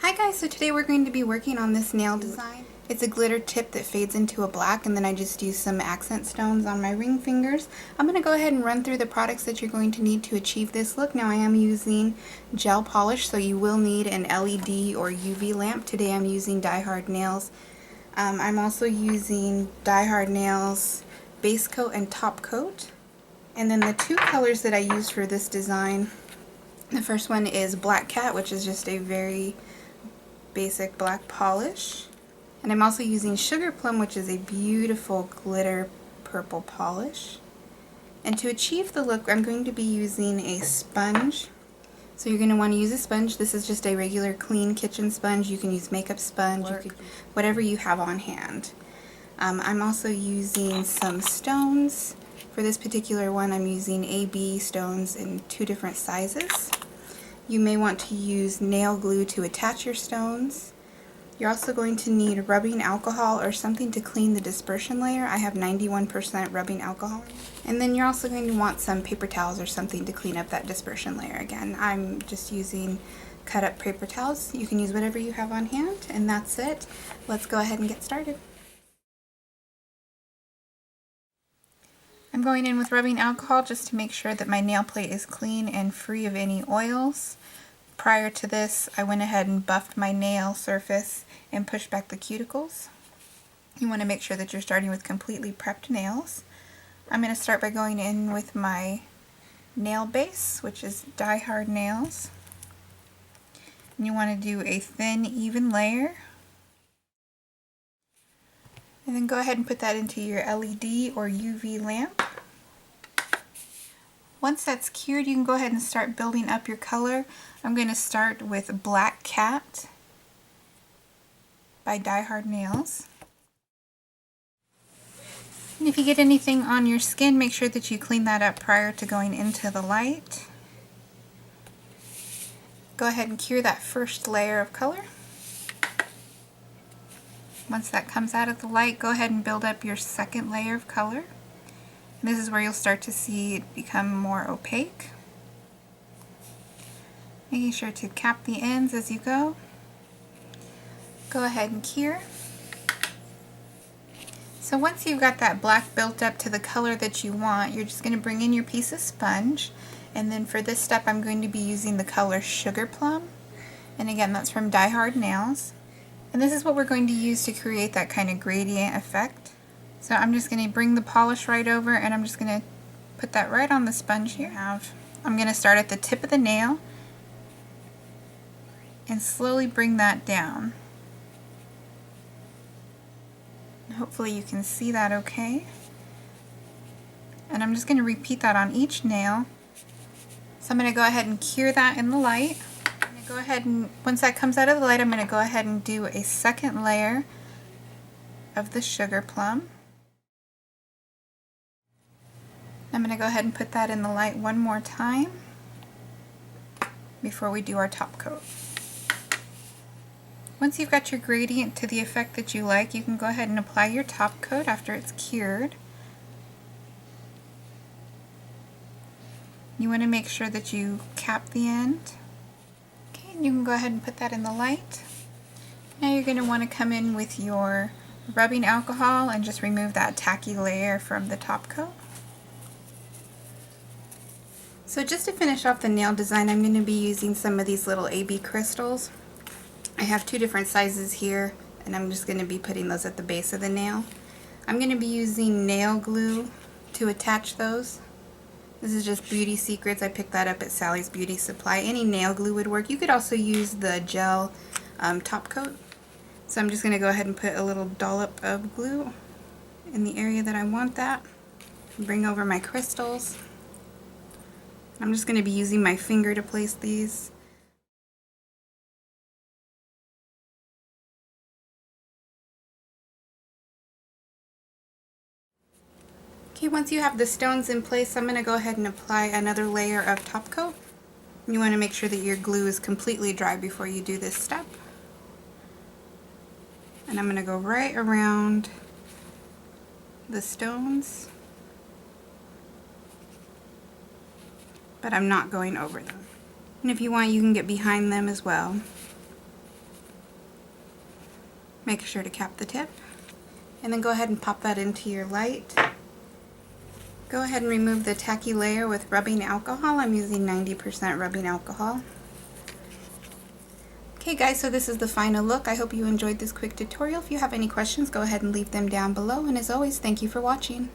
Hi guys, so today we're going to be working on this nail design. It's a glitter tip that fades into a black, and then I just use some accent stones on my ring fingers. I'm going to go ahead and run through the products that you're going to need to achieve this look. Now I am using gel polish, so you will need an LED or UV lamp. Today I'm using Die Hard Nails. I'm also using Die Hard Nails base coat and top coat. And then the two colors that I used for this design, the first one is Black Cat, which is just a very basic black polish, and I'm also using Sugar Plum, which is a beautiful glitter purple polish. And to achieve the look, I'm going to be using a sponge. So you're going to want to use a sponge. This is just a regular clean kitchen sponge. You can use makeup sponge, whatever you have on hand. I'm also using some stones. For this particular one, I'm using AB stones in 2 different sizes. You may want to use nail glue to attach your stones. You're also going to need rubbing alcohol or something to clean the dispersion layer. I have 91% rubbing alcohol. And then you're also going to want some paper towels or something to clean up that dispersion layer. Again, I'm just using cut up paper towels. You can use whatever you have on hand, and that's it. Let's go ahead and get started. I'm going in with rubbing alcohol just to make sure that my nail plate is clean and free of any oils. Prior to this, I went ahead and buffed my nail surface and pushed back the cuticles. You want to make sure that you're starting with completely prepped nails. I'm going to start by going in with my nail base, which is Die Hard Nails. And you want to do a thin, even layer. And then go ahead and put that into your LED or UV lamp. Once that's cured, you can go ahead and start building up your color. I'm going to start with Black Cat by Die Hard Nails. And if you get anything on your skin, make sure that you clean that up prior to going into the light. Go ahead and cure that first layer of color. Once that comes out of the light, go ahead and build up your second layer of color. And this is where you'll start to see it become more opaque. Making sure to cap the ends as you go. Go ahead and cure. So once you've got that black built up to the color that you want, you're just going to bring in your piece of sponge. And then for this step, I'm going to be using the color Sugar Plum. And again, that's from Die Hard Nails. And this is what we're going to use to create that kind of gradient effect. So I'm just going to bring the polish right over, and I'm just going to put that right on the sponge here. I'm going to start at the tip of the nail and slowly bring that down. Hopefully you can see that okay. And I'm just going to repeat that on each nail. So I'm going to go ahead and cure that in the light. Go ahead and once that comes out of the light, I'm going to go ahead and do a second layer of the Sugar Plum. I'm going to go ahead and put that in the light one more time before we do our top coat. Once you've got your gradient to the effect that you like, you can go ahead and apply your top coat after it's cured. You want to make sure that you cap the end. You can go ahead and put that in the light. Now you're going to want to come in with your rubbing alcohol and just remove that tacky layer from the top coat. So just to finish off the nail design, I'm going to be using some of these little AB crystals. I have 2 different sizes here, and I'm just going to be putting those at the base of the nail. I'm going to be using nail glue to attach those. This is just Beauty Secrets. I picked that up at Sally's Beauty Supply. Any nail glue would work. You could also use the gel top coat. So I'm just going to go ahead and put a little dollop of glue in the area that I want that. Bring over my crystals. I'm just going to be using my finger to place these. Okay, once you have the stones in place, I'm going to go ahead and apply another layer of top coat. You want to make sure that your glue is completely dry before you do this step. And I'm going to go right around the stones, but I'm not going over them. And if you want, you can get behind them as well. Make sure to cap the tip. And then go ahead and pop that into your light. Go ahead and remove the tacky layer with rubbing alcohol. I'm using 90% rubbing alcohol. Okay guys, so this is the final look. I hope you enjoyed this quick tutorial. If you have any questions, go ahead and leave them down below. And as always, thank you for watching.